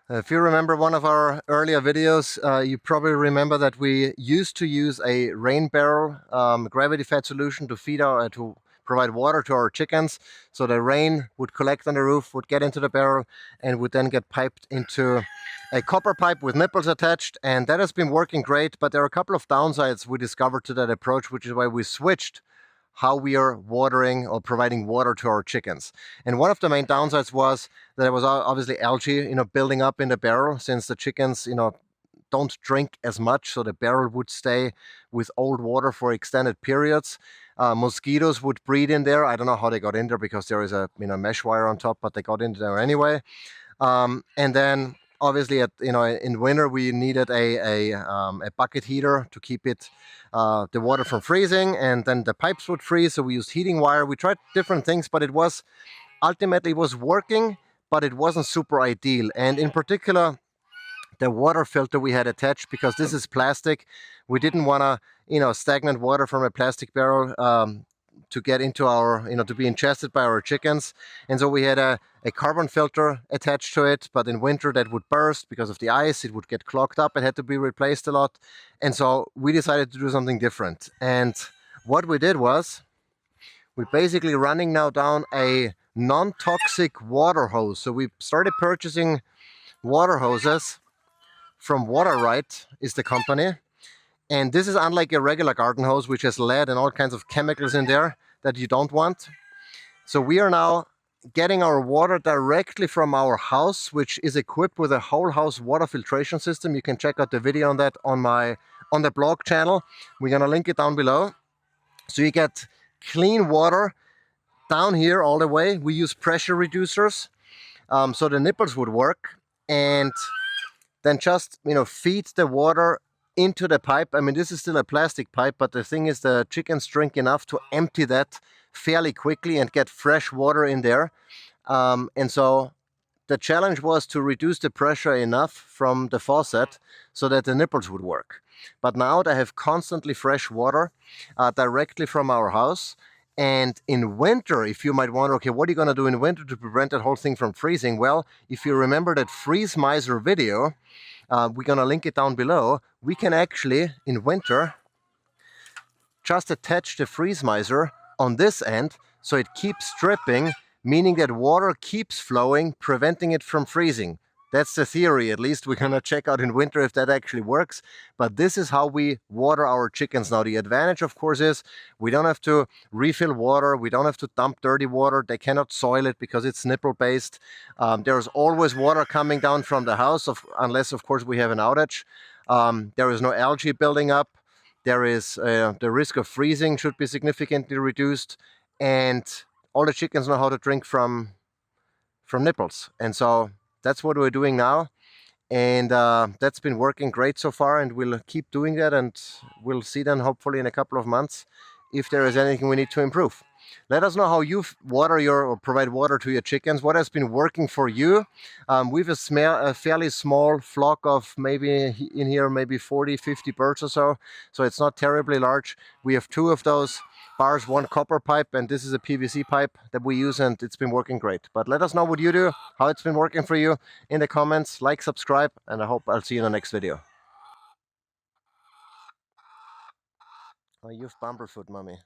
If you remember one of our earlier videos, you probably remember that we used to use a rain barrel gravity-fed solution to to provide water to our chickens. So the rain would collect on the roof, would get into the barrel, and would then get piped into a copper pipe with nipples attached. And that has been working great, but there are a couple of downsides we discovered to that approach, which is why we switched how we are watering or providing water to our chickens. And one of the main downsides was that there was obviously algae, building up in the barrel, since the chickens, don't drink as much, so the barrel would stay with old water for extended periods. Mosquitoes would breed in there. I don't know how they got in there because there is a mesh wire on top, but they got in there anyway. And then obviously, in winter we needed a bucket heater to keep the water from freezing, and then the pipes would freeze. So we used heating wire. We tried different things, but ultimately it was working, but it wasn't super ideal. And in particular, the water filter we had attached, because this is plastic, we didn't want to, stagnant water from a plastic barrel to get into our, to be ingested by our chickens. And so we had a carbon filter attached to it, but in winter that would burst because of the ice. It would get clogged up. It had to be replaced a lot. And so we decided to do something different. And what we did was, we're basically running now down a non-toxic water hose. So we started purchasing water hoses from Right is the company. And this is unlike a regular garden hose, which has lead and all kinds of chemicals in there that you don't want. So we are now getting our water directly from our house, which is equipped with a whole house water filtration system. You can check out the video on that on the blog channel. We're gonna link it down below. So you get clean water down here all the way. We use pressure reducers, so the nipples would work, and then just feed the water into the pipe. I mean, this is still a plastic pipe, but the thing is, the chickens drink enough to empty that fairly quickly and get fresh water in there. And so the challenge was to reduce the pressure enough from the faucet so that the nipples would work. But now they have constantly fresh water directly from our house. And in winter, if you might wonder, okay, what are you going to do in winter to prevent that whole thing from freezing? Well, if you remember that freeze miser video, we're going to link it down below. We can actually, in winter, just attach the freeze miser on this end so it keeps dripping, meaning that water keeps flowing, preventing it from freezing. That's the theory. At least we're going to check out in winter if that actually works. But this is how we water our chickens now. The advantage, of course, is we don't have to refill water. We don't have to dump dirty water. They cannot soil it because it's nipple-based. There's always water coming down from the house, unless, of course, we have an outage. There is no algae building up. There is the risk of freezing should be significantly reduced. And all the chickens know how to drink from nipples. And so that's what we're doing now, and that's been working great so far, and we'll keep doing that, and we'll see then hopefully in a couple of months if there is anything we need to improve. Let us know how you provide water to your chickens. What has been working for you? We have a fairly small flock of maybe 40, 50 birds or so. So it's not terribly large. We have 2 of those bars, 1 copper pipe, and this is a PVC pipe that we use, and it's been working great. But let us know what you do, how it's been working for you in the comments. Like, subscribe, and I hope I'll see you in the next video. Oh, you've bumperfoot, mommy.